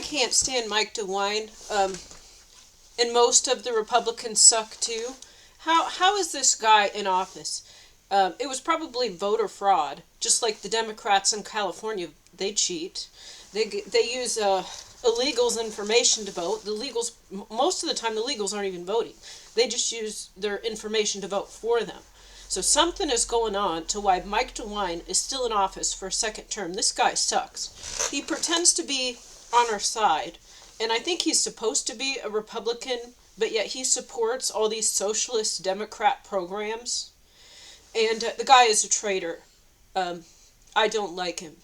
can't stand Mike DeWine, and most of the Republicans suck too. How is this guy in office? It was probably voter fraud, just like the Democrats in California. They cheat. They use illegals' information to vote. The legals, most of the time, the legals aren't even voting. They just use their information to vote for them. So something is going on to why Mike DeWine is still in office for a second term. This guy sucks. He pretends to be on our side, and I think he's supposed to be a Republican, but yet he supports all these socialist Democrat programs. And the guy is a traitor. I don't like him.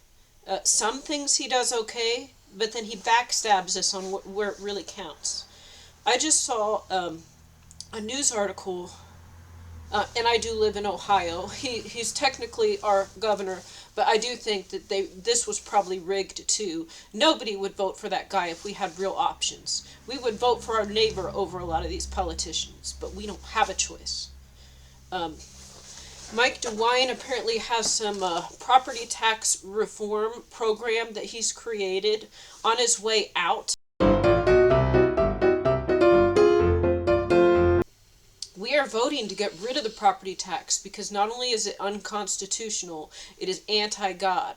Some things he does okay, but then he backstabs us on where it really counts. I just saw a news article, and I do live in Ohio. He's technically our governor, but I do think that this was probably rigged too. Nobody would vote for that guy if we had real options. We would vote for our neighbor over a lot of these politicians, but we don't have a choice. Mike DeWine apparently has some property tax reform program that he's created on his way out. We are voting to get rid of the property tax because not only is it unconstitutional, it is anti-God.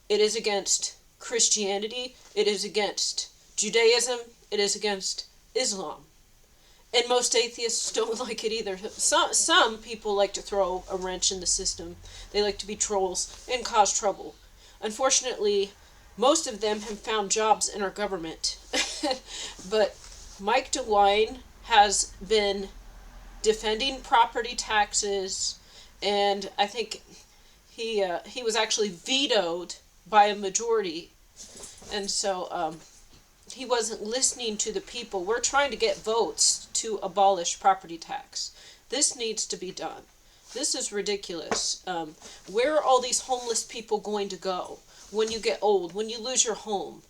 It is against Christianity, it is against Judaism, it is against Islam. And most atheists don't like it either. Some people like to throw a wrench in the system. They like to be trolls and cause trouble. Unfortunately, most of them have found jobs in our government. But Mike DeWine has been defending property taxes, and I think he was actually vetoed by a majority, and so he wasn't listening to the people. We're trying to get votes to abolish property tax. This needs to be done. This is ridiculous. Where are all these homeless people going to go when you get old, when you lose your home,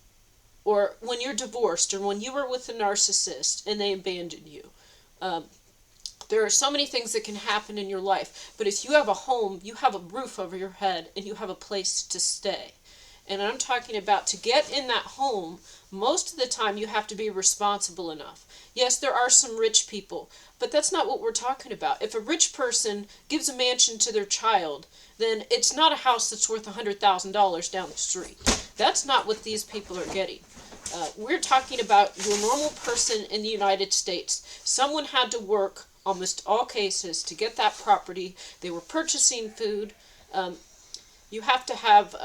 or when you're divorced, or when you were with a narcissist and they abandoned you? There are so many things that can happen in your life, but if you have a home, you have a roof over your head, and you have a place to stay. And I'm talking about, to get in that home, most of the time you have to be responsible enough. Yes, there are some rich people, but that's not what we're talking about. If a rich person gives a mansion to their child, then it's not a house that's worth $100,000 down the street. That's not what these people are getting. We're talking about your normal person in the United States. Someone had to work, almost all cases, to get that property. They were purchasing food. You have to have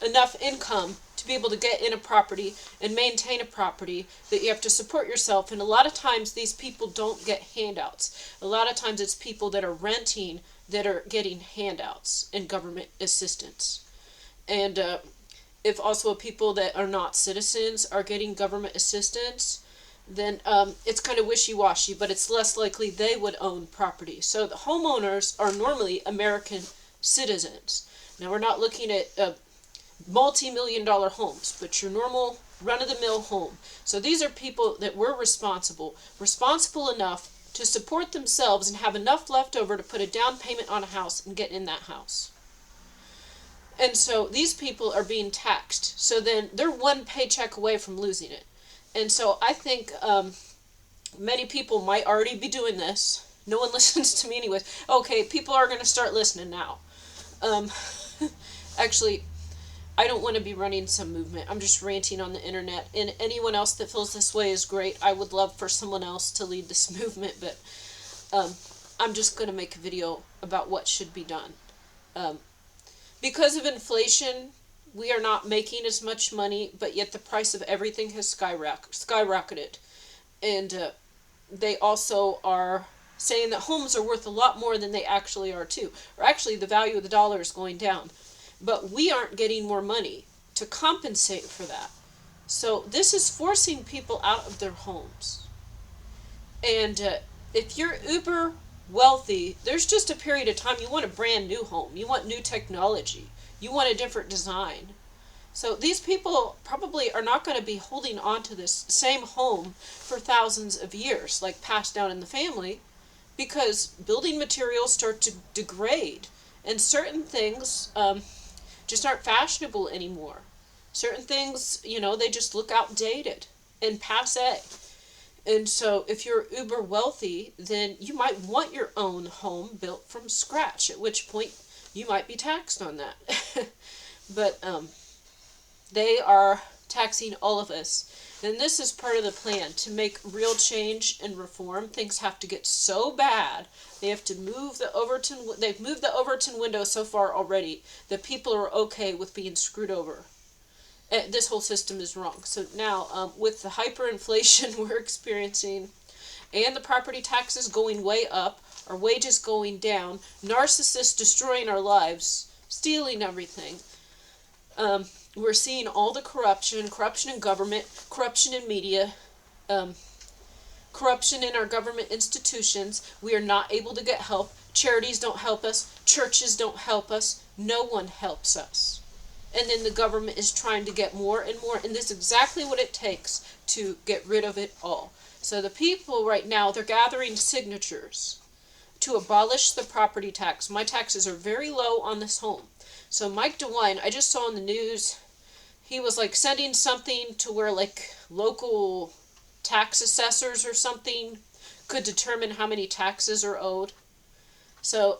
enough income to be able to get in a property and maintain a property, that you have to support yourself. And a lot of times these people don't get handouts. A lot of times it's people that are renting that are getting handouts and government assistance. And if also people that are not citizens are getting government assistance, then it's kind of wishy-washy, but it's less likely they would own property. So the homeowners are normally American citizens. Now, we're not looking at multi-million-dollar homes, but your normal run-of-the-mill home. So these are people that were responsible enough to support themselves and have enough left over to put a down payment on a house and get in that house. And so these people are being taxed. So then they're one paycheck away from losing it. And so I think many people might already be doing this. No one listens to me anyways. Okay, people are going to start listening now. Actually, I don't want to be running some movement. I'm just ranting on the internet. And anyone else that feels this way is great. I would love for someone else to lead this movement, but I'm just going to make a video about what should be done. Because of inflation, we are not making as much money, but yet the price of everything has skyrocketed. And they also are saying that homes are worth a lot more than they actually are too. Or actually, the value of the dollar is going down. But we aren't getting more money to compensate for that. So this is forcing people out of their homes. And if you're uber wealthy, there's just a period of time you want a brand new home. You want new technology. You want a different design. So these people probably are not going to be holding on to this same home for thousands of years, like passed down in the family, because building materials start to degrade, and certain things just aren't fashionable anymore. Certain things, they just look outdated and passe. And so if you're uber wealthy, then you might want your own home built from scratch, at which point you might be taxed on that. But they are taxing all of us. And this is part of the plan to make real change and reform. Things have to get so bad. They have to move the Overton. They've moved the Overton window so far already that people are okay with being screwed over. This whole system is wrong. So now, with the hyperinflation we're experiencing, and the property taxes going way up, our wages going down, narcissists destroying our lives, stealing everything, we're seeing all the corruption in government, corruption in media, corruption in our government institutions. We are not able to get help. Charities don't help us. Churches don't help us. No one helps us. And then the government is trying to get more and more. And this is exactly what it takes to get rid of it all. So the people right now, they're gathering signatures to abolish the property tax. My taxes are very low on this home. So Mike DeWine, I just saw on the news, he was like sending something to where like local tax assessors or something could determine how many taxes are owed. So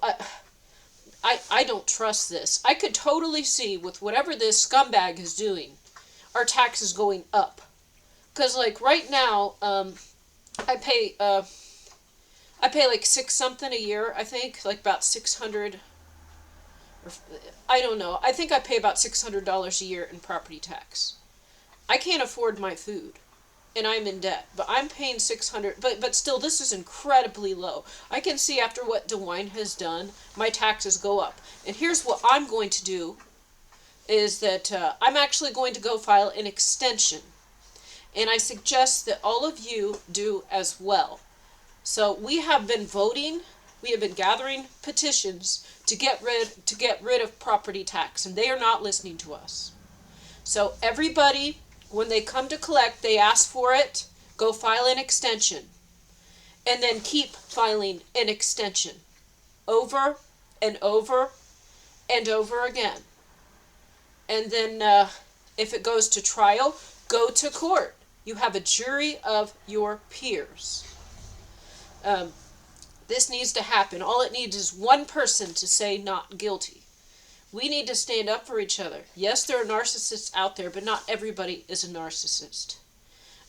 I don't trust this. I could totally see with whatever this scumbag is doing, our taxes going up. Because like right now, I pay like $6 something a year, I think, like about 600. I don't know. I think I pay about $600 a year in property tax. I can't afford my food, and I'm in debt. But I'm paying $600. But still, this is incredibly low. I can see after what DeWine has done, my taxes go up. And here's what I'm going to do: is that I'm actually going to go file an extension, and I suggest that all of you do as well. So we have been voting. We have been gathering petitions to get rid of property tax, and they are not listening to us. So everybody, when they come to collect, they ask for it, go file an extension, and then keep filing an extension over and over and over again. And then if it goes to trial, go to court. You have a jury of your peers. This needs to happen. All it needs is one person to say not guilty. We need to stand up for each other. Yes, there are narcissists out there, but not everybody is a narcissist.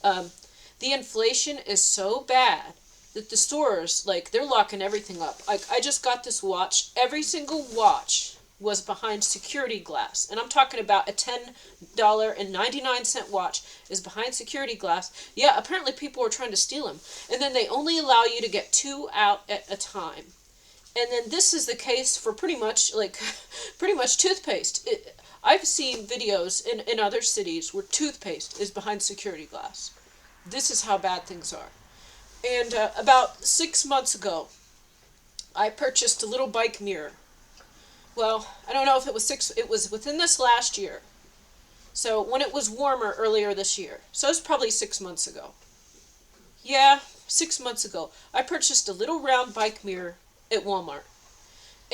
The inflation is so bad that the stores, like, they're locking everything up. Like, I just got this watch. Every single watch was behind security glass. And I'm talking about a $10.99 watch is behind security glass. Yeah, apparently people are trying to steal them. And then they only allow you to get 2 out at a time. And then this is the case for pretty much toothpaste. I've seen videos in other cities where toothpaste is behind security glass. This is how bad things are. And about 6 months ago, I purchased a little bike mirror. Well, I don't know if it was it was within this last year. So when it was warmer earlier this year. So it was probably 6 months ago. Yeah, 6 months ago. I purchased a little round bike mirror at Walmart.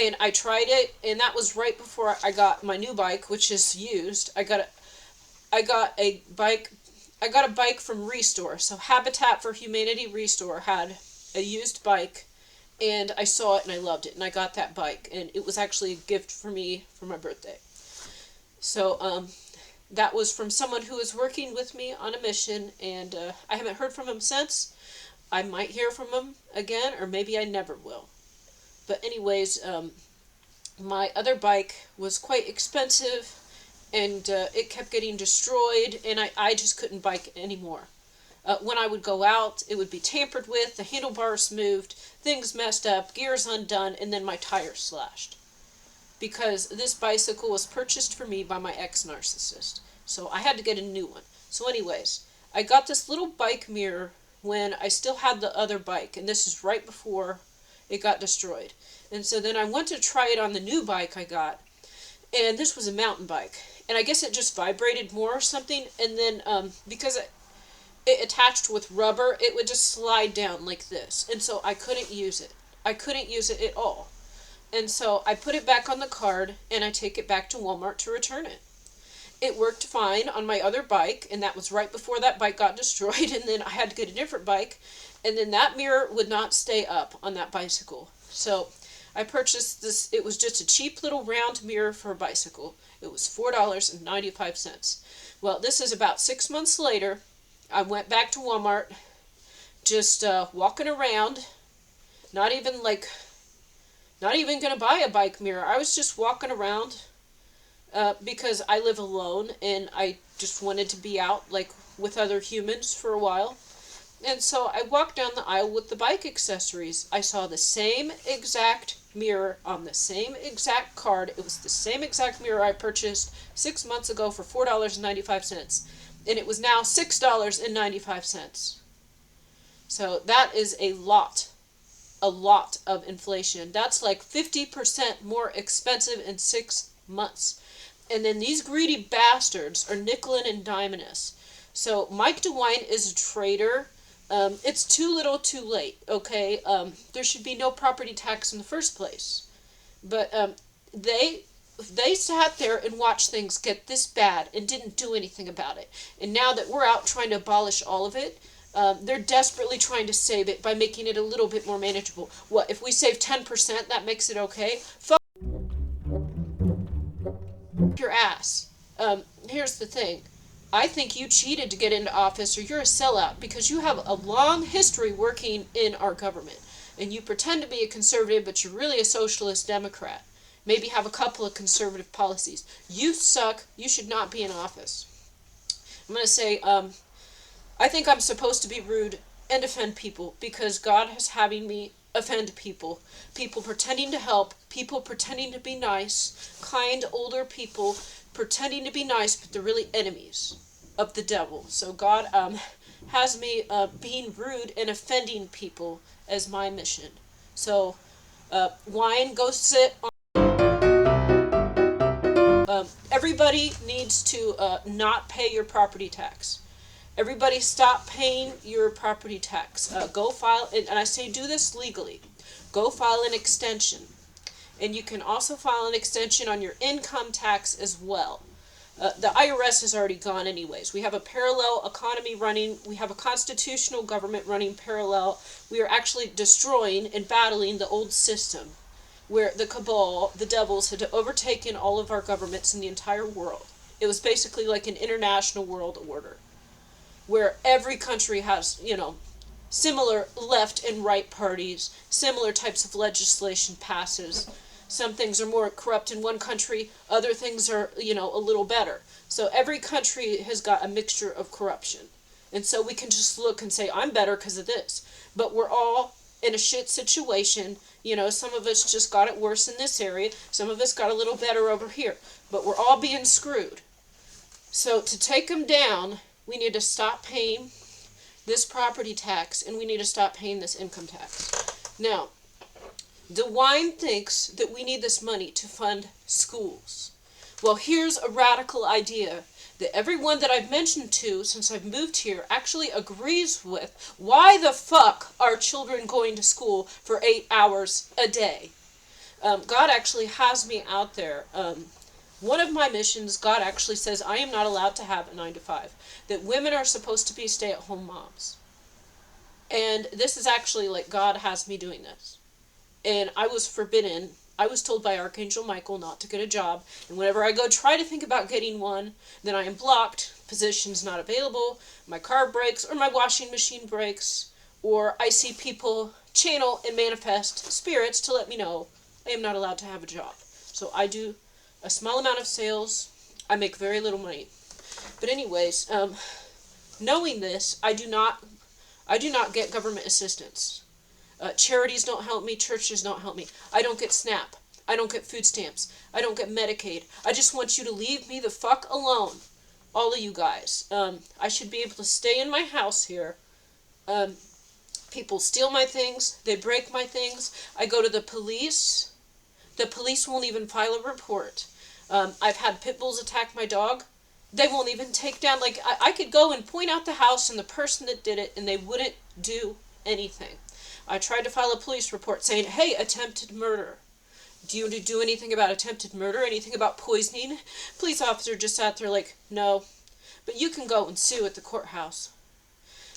And I tried it, and that was right before I got my new bike, which is used. I got a bike from Restore. So Habitat for Humanity Restore had a used bike. And I saw it and I loved it, and I got that bike, and it was actually a gift for me for my birthday. So that was from someone who was working with me on a mission, and I haven't heard from him since. I might hear from him again, or maybe I never will. But anyways, my other bike was quite expensive, and it kept getting destroyed, and I just couldn't bike anymore. When I would go out, it would be tampered with, the handlebars moved, things messed up, gears undone, and then my tires slashed. Because this bicycle was purchased for me by my ex-narcissist. So I had to get a new one. So anyways, I got this little bike mirror when I still had the other bike, and this is right before it got destroyed. And so then I went to try it on the new bike I got, and this was a mountain bike. And I guess it just vibrated more or something, and then because it attached with rubber, it would just slide down like this. And so I couldn't use it. I couldn't use it at all. And so I put it back on the card, and I take it back to Walmart to return it. It worked fine on my other bike, and that was right before that bike got destroyed, and then I had to get a different bike, and then that mirror would not stay up on that bicycle. So I purchased this. It was just a cheap little round mirror for a bicycle. It was $4.95. Well, this is about 6 months later. I went back to Walmart, just walking around, not even gonna buy a bike mirror. I was just walking around because I live alone and I just wanted to be out like with other humans for a while. And so I walked down the aisle with the bike accessories. I saw the same exact mirror on the same exact card. It was the same exact mirror I purchased 6 months ago for $4.95. And it was now $6.95. So that is a lot of inflation. That's like 50% more expensive in 6 months. And then these greedy bastards are nickeling and diming us. So Mike DeWine is a traitor. It's too little too late, okay? There should be no property tax in the first place. But they sat there and watched things get this bad and didn't do anything about it. And now that we're out trying to abolish all of it, they're desperately trying to save it by making it a little bit more manageable. What, if we save 10%, that makes it okay? Fuck your ass. Here's the thing. I think you cheated to get into office, or you're a sellout, because you have a long history working in our government. And you pretend to be a conservative, but you're really a socialist Democrat. Maybe have a couple of conservative policies. You suck. You should not be in office. I'm going to say, I think I'm supposed to be rude and offend people because God is having me offend people. People pretending to help, people pretending to be nice, kind older people pretending to be nice, but they're really enemies of the devil. So God has me being rude and offending people as my mission. So, wine, go sit on. Everybody needs to not pay your property tax. Everybody stop paying your property tax. Go file, and I say do this legally. Go file an extension. And you can also file an extension on your income tax as well. The IRS is already gone anyways. We have a parallel economy running. We have a constitutional government running parallel. We are actually destroying and battling the old system where the cabal, the devils, had overtaken all of our governments in the entire world. It was basically like an international world order where every country has, similar left and right parties, similar types of legislation passes. Some things are more corrupt in one country, other things are, a little better. So every country has got a mixture of corruption. And so we can just look and say, I'm better because of this. But we're all in a shit situation. Some of us just got it worse in this area. Some of us got a little better over here. But we're all being screwed. So to take them down, we need to stop paying this property tax, and we need to stop paying this income tax. Now, DeWine thinks that we need this money to fund schools. Well, here's a radical idea that everyone that I've mentioned to since I've moved here actually agrees with. Why the fuck are children going to school for 8 hours a day? God actually has me out there. One of my missions, God actually says I am not allowed to have a 9 to 5. That women are supposed to be stay-at-home moms. And this is actually like God has me doing this. And I was forbidden. I was told by Archangel Michael not to get a job. And whenever I go try to think about getting one, then I am blocked. Positions not available. My car breaks or my washing machine breaks. Or I see people channel and manifest spirits to let me know I am not allowed to have a job. So I do a small amount of sales. I make very little money. But anyways, knowing this, I do not get government assistance. Charities don't help me. Churches don't help me. I don't get SNAP. I don't get food stamps. I don't get Medicaid. I just want you to leave me the fuck alone. All of you guys. I should be able to stay in my house here. People steal my things. They break my things. I go to the police. The police won't even file a report. I've had pit bulls attack my dog. They won't even take down, I could go and point out the house and the person that did it, and they wouldn't do anything. I tried to file a police report saying, hey, attempted murder. Do you do anything about attempted murder? Anything about poisoning? Police officer just sat there like, no. But you can go and sue at the courthouse.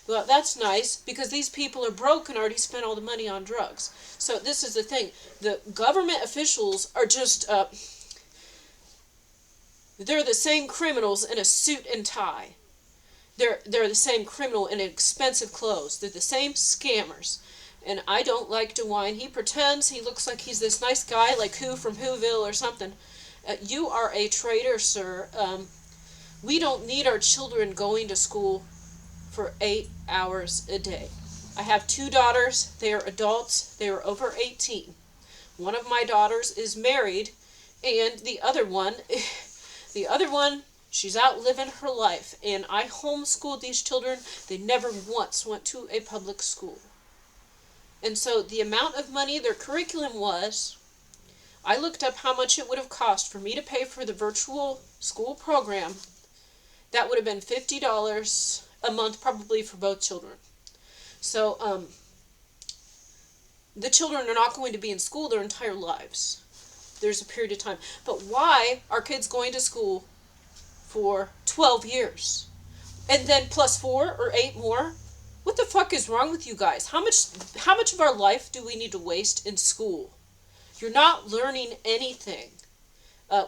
Well, that's nice, because these people are broke and already spent all the money on drugs. So this is the thing. The government officials are just, they're the same criminals in a suit and tie. They're the same criminal in expensive clothes. They're the same scammers. And I don't like DeWine. He pretends he looks like he's this nice guy, like who from Whoville or something. You are a traitor, sir. We don't need our children going to school for 8 hours a day. I have 2 daughters. They are adults. They are over 18. One of my daughters is married, and the other one, she's out living her life. And I homeschooled these children. They never once went to a public school. And so the amount of money their curriculum was, I looked up how much it would have cost for me to pay for the virtual school program. That would have been $50 a month, probably, for both children. So, the children are not going to be in school their entire lives. There's a period of time. But why are kids going to school for 12 years? And then plus 4 or 8 more? What the fuck is wrong with you guys? How much of our life do we need to waste in school? You're not learning anything.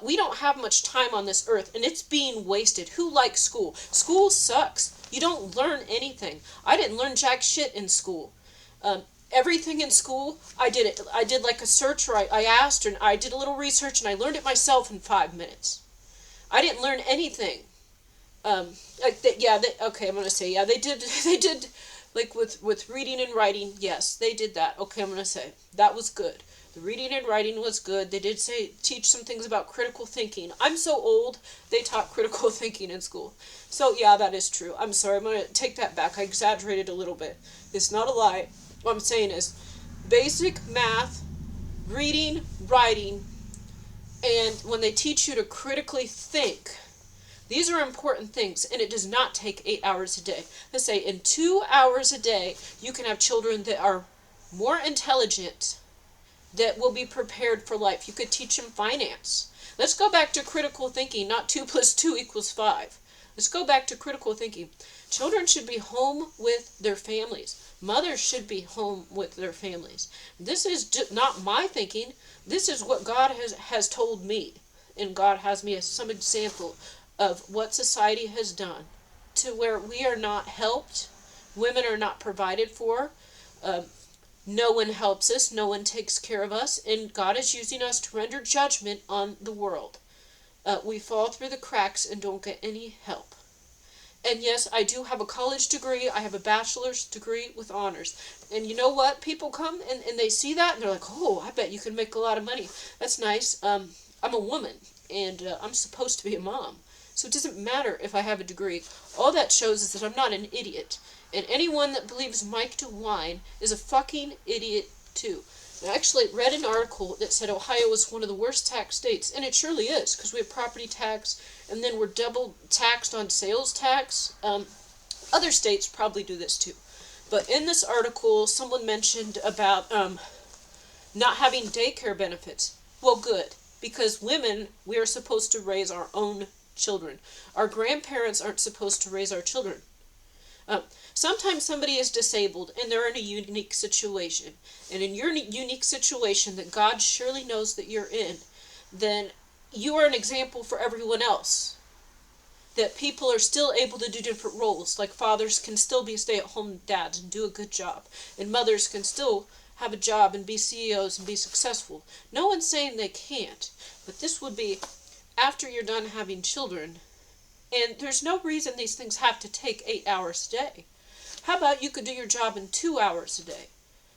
We don't have much time on this earth, and it's being wasted. Who likes school? School sucks. You don't learn anything. I didn't learn jack shit in school. Everything in school, I did it. I did like a search, or I asked, and I did a little research, and I learned it myself in 5 minutes. I didn't learn anything. Okay, I'm gonna say, yeah, they did, like, with reading and writing, yes, they did that. Okay, I'm gonna say, that was good. The reading and writing was good. They did teach some things about critical thinking. I'm so old, they taught critical thinking in school. So, yeah, that is true. I'm sorry, I'm gonna take that back. I exaggerated a little bit. It's not a lie. What I'm saying is, basic math, reading, writing, and when they teach you to critically think, these are important things, and it does not take 8 hours a day. Let's say in 2 hours a day, you can have children that are more intelligent, that will be prepared for life. You could teach them finance. Let's go back to critical thinking, not 2 + 2 = 5. Let's go back to critical thinking. Children should be home with their families. Mothers should be home with their families. This is not my thinking. This is what God has told me. And God has me as some example of what society has done to where we are not helped. Women are not provided for. No one helps us. No one takes care of us. And God is using us to render judgment on the world. We fall through the cracks and don't get any help. And yes, I do have a college degree. I have a bachelor's degree with honors. And you know what? People come and they see that and they're like, oh, I bet you can make a lot of money. That's nice. I'm a woman and I'm supposed to be a mom. So it doesn't matter if I have a degree. All that shows is that I'm not an idiot. And anyone that believes Mike DeWine is a fucking idiot too. I actually read an article that said Ohio was one of the worst tax states, and it surely is, because we have property tax, and then we're double taxed on sales tax. Other states probably do this too. But in this article, someone mentioned about not having daycare benefits. Well, good, because women, we are supposed to raise our own children. Our grandparents aren't supposed to raise our children. Sometimes somebody is disabled and they're in a unique situation. And in your unique situation that God surely knows that you're in, then you are an example for everyone else. That people are still able to do different roles. Like fathers can still be stay-at-home dads and do a good job. And mothers can still have a job and be CEOs and be successful. No one's saying they can't. But this would be after you're done having children. And there's no reason these things have to take 8 hours a day. How about you could do your job in 2 hours a day?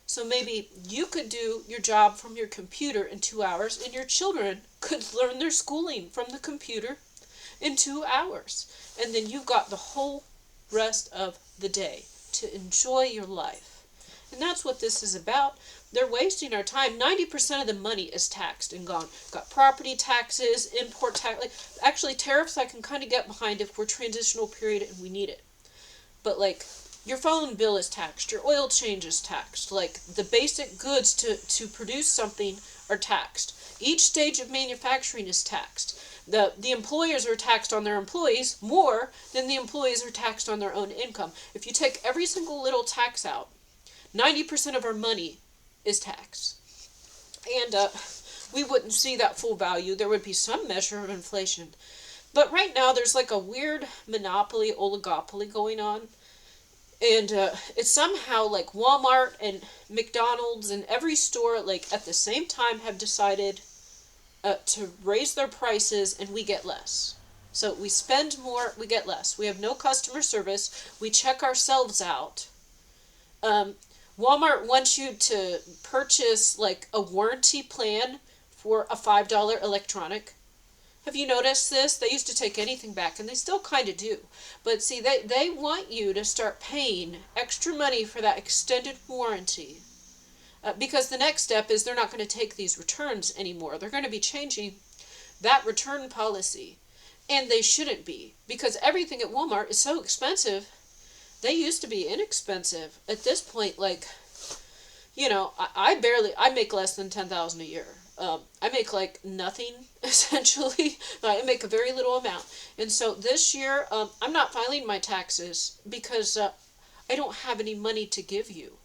So maybe you could do your job from your computer in 2 hours, and your children could learn their schooling from the computer in 2 hours. And then you've got the whole rest of the day to enjoy your life. And that's what this is about. They're wasting our time. 90% of the money is taxed and gone. Got property taxes, import tax. Actually, tariffs I can kind of get behind if we're transitional period and we need it. But like, your phone bill is taxed. Your oil change is taxed. Like, the basic goods to produce something are taxed. Each stage of manufacturing is taxed. The employers are taxed on their employees more than the employees are taxed on their own income. If you take every single little tax out, 90% of our money is tax. And we wouldn't see that full value. There would be some measure of inflation. But right now, there's like a weird monopoly, oligopoly going on. And it's somehow like Walmart and McDonald's and every store, like at the same time, have decided to raise their prices, and we get less. So we spend more, we get less. We have no customer service. We check ourselves out. Walmart wants you to purchase like a warranty plan for a $5 electronic. Have you noticed this? They used to take anything back, and they still kind of do. But see, they want you to start paying extra money for that extended warranty. Because the next step is they're not going to take these returns anymore. They're going to be changing that return policy. And they shouldn't be. Because everything at Walmart is so expensive. They used to be inexpensive. At this point, like, you know, I make less than $10,000 a year. I make like nothing, essentially. I make a very little amount. And so this year, I'm not filing my taxes because I don't have any money to give you.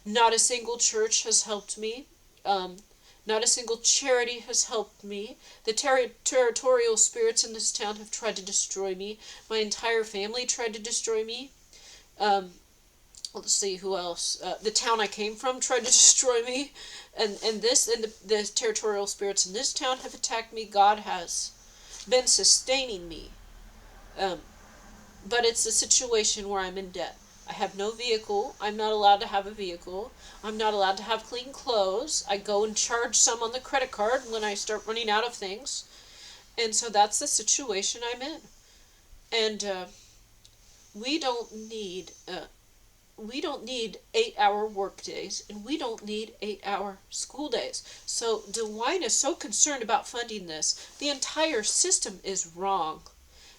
Not a single church has helped me. Not a single charity has helped me. The territorial spirits in this town have tried to destroy me. My entire family tried to destroy me. Let's see who else. The town I came from tried to destroy me, and the territorial spirits in this town have attacked me. God has been sustaining me, but it's a situation where I'm in debt. I have no vehicle. I'm not allowed to have a vehicle. I'm not allowed to have clean clothes. I go and charge some on the credit card when I start running out of things, and so that's the situation I'm in. And we don't need 8-hour work days, and we don't need 8-hour school days. So DeWine is so concerned about funding this. The entire system is wrong.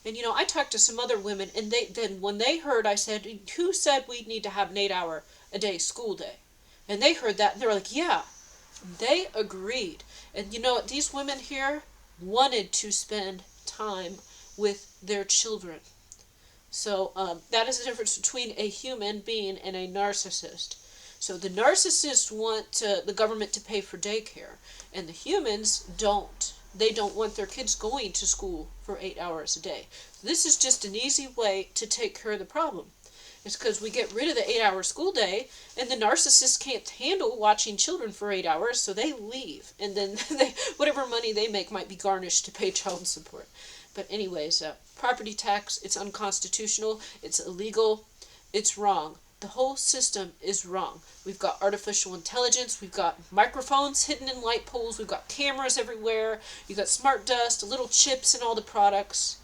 And you know, I talked to some other women, and then when they heard, I said, who said we'd need to have an 8-hour a day school day? And they heard that, and they were like, yeah. They agreed. And you know what, these women here wanted to spend time with their children. So that is the difference between a human being and a narcissist. So the narcissists want the government to pay for daycare, and the humans don't. They don't want their kids going to school for 8 hours a day. This is just an easy way to take care of the problem. It's because we get rid of the 8-hour school day, and the narcissists can't handle watching children for 8 hours, so they leave. And then whatever money they make might be garnished to pay child support. But anyways, property tax, it's unconstitutional, it's illegal, it's wrong. The whole system is wrong. We've got artificial intelligence, we've got microphones hidden in light poles, we've got cameras everywhere, you've got smart dust, little chips in all the products.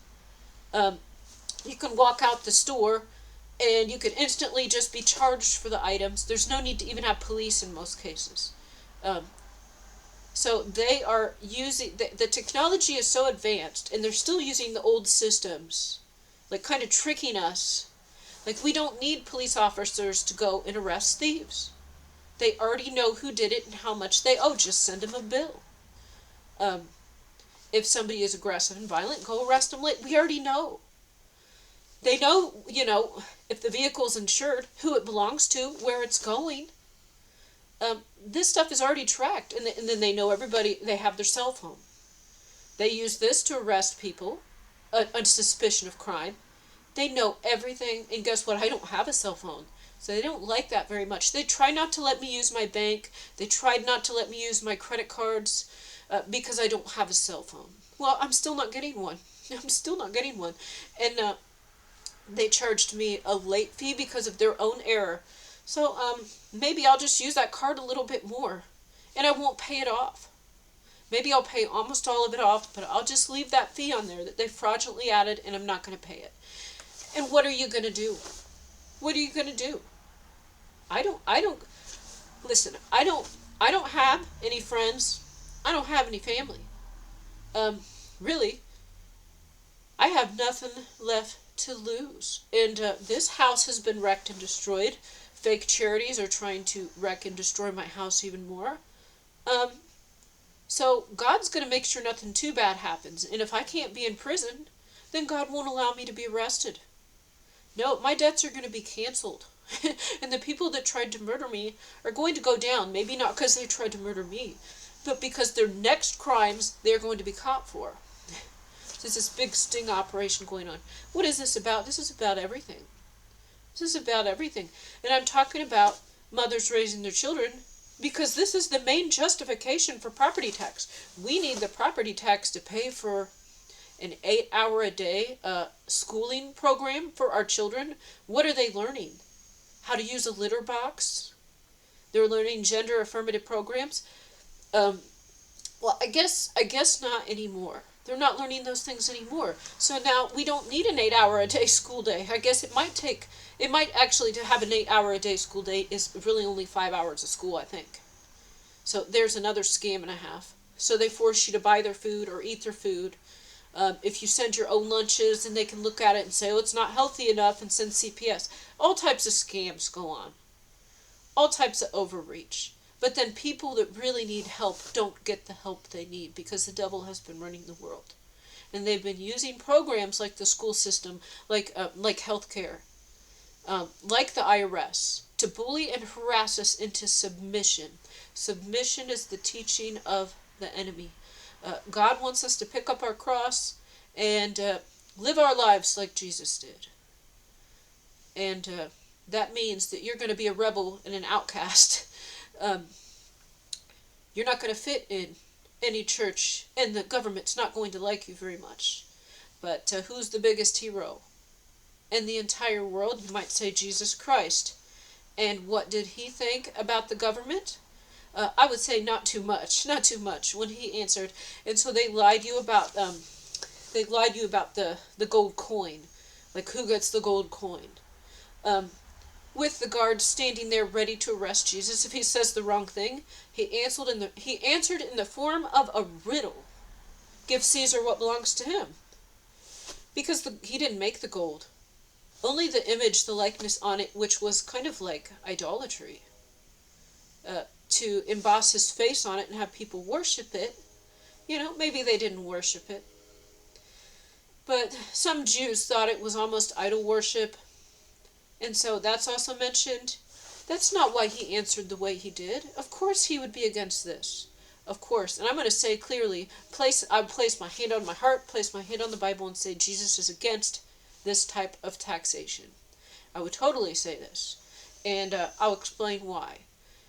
You can walk out the store and you can instantly just be charged for the items. There's no need to even have police in most cases. So they are using, the technology is so advanced, and they're still using the old systems, like kind of tricking us. Like, we don't need police officers to go and arrest thieves. They already know who did it and how much they owe. Just send them a bill. If somebody is aggressive and violent, go arrest them late. We already know. They know, you know, if the vehicle's insured, who it belongs to, where it's going. This stuff is already tracked, and then they know everybody, they have their cell phone. They use this to arrest people on suspicion of crime. They know everything, and guess what? I don't have a cell phone, so they don't like that very much. They try not to let me use my bank. They tried not to let me use my credit cards because I don't have a cell phone. Well, I'm still not getting one. I'm still not getting one. And they charged me a late fee because of their own error. So maybe I'll just use that card a little bit more, and I won't pay it off. Maybe I'll pay almost all of it off, but I'll just leave that fee on there that they fraudulently added, and I'm not going to pay it. And what are you going to do? What are you going to do? I don't have any friends. I don't have any family. Really, I have nothing left to lose. And this house has been wrecked and destroyed. Fake charities are trying to wreck and destroy my house even more. So God's going to make sure nothing too bad happens. And if I can't be in prison, then God won't allow me to be arrested. No, my debts are going to be canceled. And the people that tried to murder me are going to go down. Maybe not because they tried to murder me, but because their next crimes they're going to be caught for. There's this big sting operation going on. What is this about? This is about everything. This is about everything. And I'm talking about mothers raising their children because this is the main justification for property tax. We need the property tax to pay for an 8-hour-a-day schooling program for our children. What are they learning? How to use a litter box. They're learning gender affirmative programs. Well, I guess not anymore. They're not learning those things anymore. So now we don't need an 8-hour-a-day school day. I guess it might actually, to have an 8-hour-a-day school day is really only 5 hours of school, I think. So there's another scam and a half. So they force you to buy their food or eat their food. If you send your own lunches, and they can look at it and say, oh, it's not healthy enough, and send CPS. All types of scams go on. All types of overreach. But then people that really need help don't get the help they need because the devil has been running the world. And they've been using programs like the school system, like healthcare, like the IRS, to bully and harass us into submission. Submission is the teaching of the enemy. God wants us to pick up our cross and live our lives like Jesus did. And that means that you're going to be a rebel and an outcast. You're not going to fit in any church, and the government's not going to like you very much. But who's the biggest hero in the entire world? You might say Jesus Christ. And what did he think about the government? I would say not too much when he answered. And so they lied you about the gold coin, like who gets the gold coin. With the guards standing there ready to arrest Jesus if he says the wrong thing, he answered in the form of a riddle. Give Caesar what belongs to him. Because he didn't make the gold. Only the image, the likeness on it, which was kind of like idolatry. To emboss his face on it and have people worship it. Maybe they didn't worship it. But some Jews thought it was almost idol worship. And so that's also mentioned. That's not why he answered the way he did. Of course he would be against this. Of course. And I'm going to say clearly, I place my hand on my heart, place my hand on the Bible, and say Jesus is against this type of taxation. I would totally say this. And I'll explain why.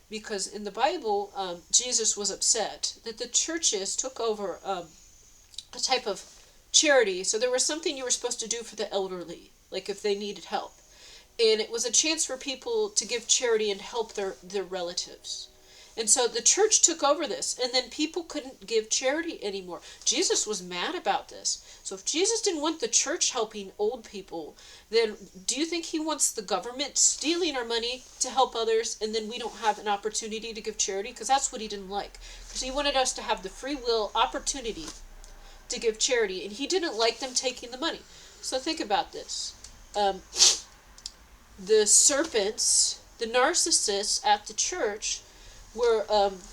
Because in the Bible, Jesus was upset that the churches took over a type of charity. So there was something you were supposed to do for the elderly, like if they needed help. And it was a chance for people to give charity and help their relatives. And so the church took over this, and then people couldn't give charity anymore. Jesus was mad about this. So if Jesus didn't want the church helping old people, then do you think he wants the government stealing our money to help others, and then we don't have an opportunity to give charity? Because that's what he didn't like. Because he wanted us to have the free will opportunity to give charity, and he didn't like them taking the money. So think about this. The serpents, the narcissists at the church were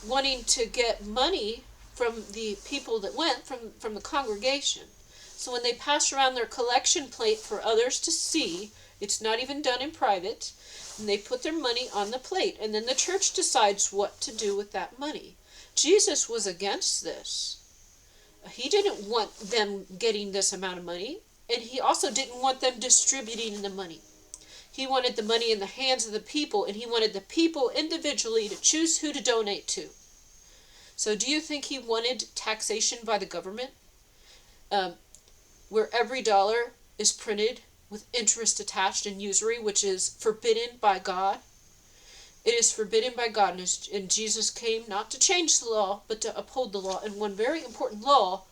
wanting to get money from the people that went, from the congregation. So when they pass around their collection plate for others to see, it's not even done in private, and they put their money on the plate, and then the church decides what to do with that money. Jesus was against this. He didn't want them getting this amount of money, and he also didn't want them distributing the money. He wanted the money in the hands of the people, and he wanted the people individually to choose who to donate to. So do you think he wanted taxation by the government? Where every dollar is printed with interest attached and usury, which is forbidden by God? It is forbidden by God, and Jesus came not to change the law, but to uphold the law. And one very important law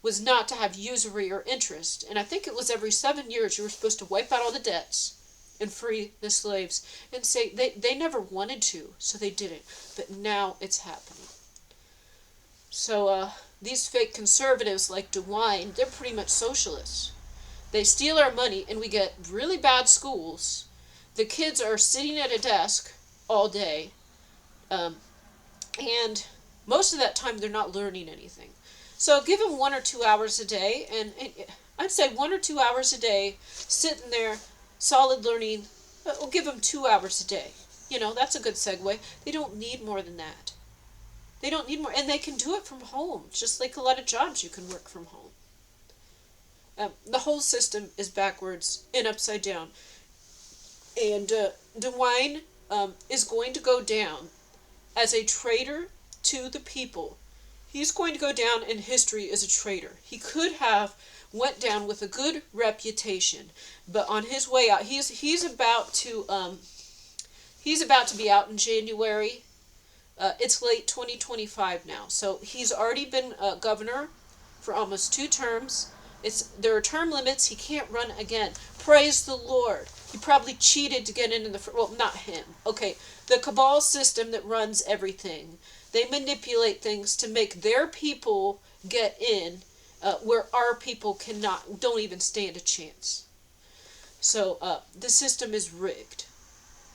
was not to have usury or interest. And I think it was every 7 years you were supposed to wipe out all the debts and free the slaves. And say they never wanted to, so they didn't. But now it's happening. So these fake conservatives like DeWine, they're pretty much socialists. They steal our money, and we get really bad schools. The kids are sitting at a desk all day, and Most of that time they're not learning anything. So give them 1 or 2 hours a day, and I'd say 1 or 2 hours a day, sitting there, solid learning. We'll give them 2 hours a day. That's a good segue. They don't need more than that. They don't need more, and they can do it from home, just like a lot of jobs you can work from home. The whole system is backwards and upside down. And DeWine is going to go down as a traitor to the people. He's going to go down in history as a traitor. He could have went down with a good reputation, but on his way out, he's about to be out in January. It's late 2025 now, so he's already been governor for almost 2 terms. There are term limits. He can't run again. Praise the Lord. He probably cheated to get into well, not him. Okay, the cabal system that runs everything. They manipulate things to make their people get in where our people don't even stand a chance. So the system is rigged.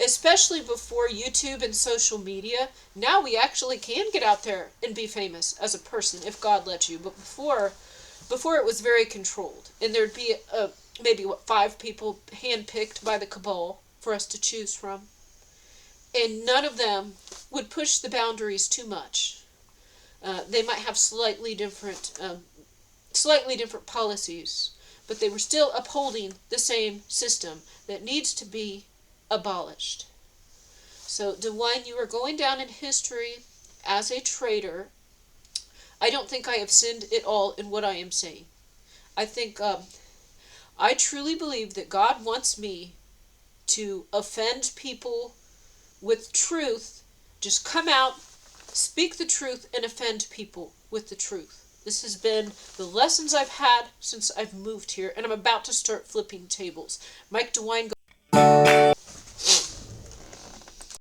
Especially before YouTube and social media. Now we actually can get out there and be famous as a person if God lets you. But before it was very controlled. And there'd be maybe 5 people handpicked by the cabal for us to choose from. And none of them would push the boundaries too much. They might have slightly different policies, but they were still upholding the same system that needs to be abolished. So, DeWine, you are going down in history as a traitor. I don't think I have sinned at all in what I am saying. I think I truly believe that God wants me to offend people with truth. Just come out, speak the truth, and offend people with the truth. This has been the lessons I've had since I've moved here, and I'm about to start flipping tables. Mike DeWine.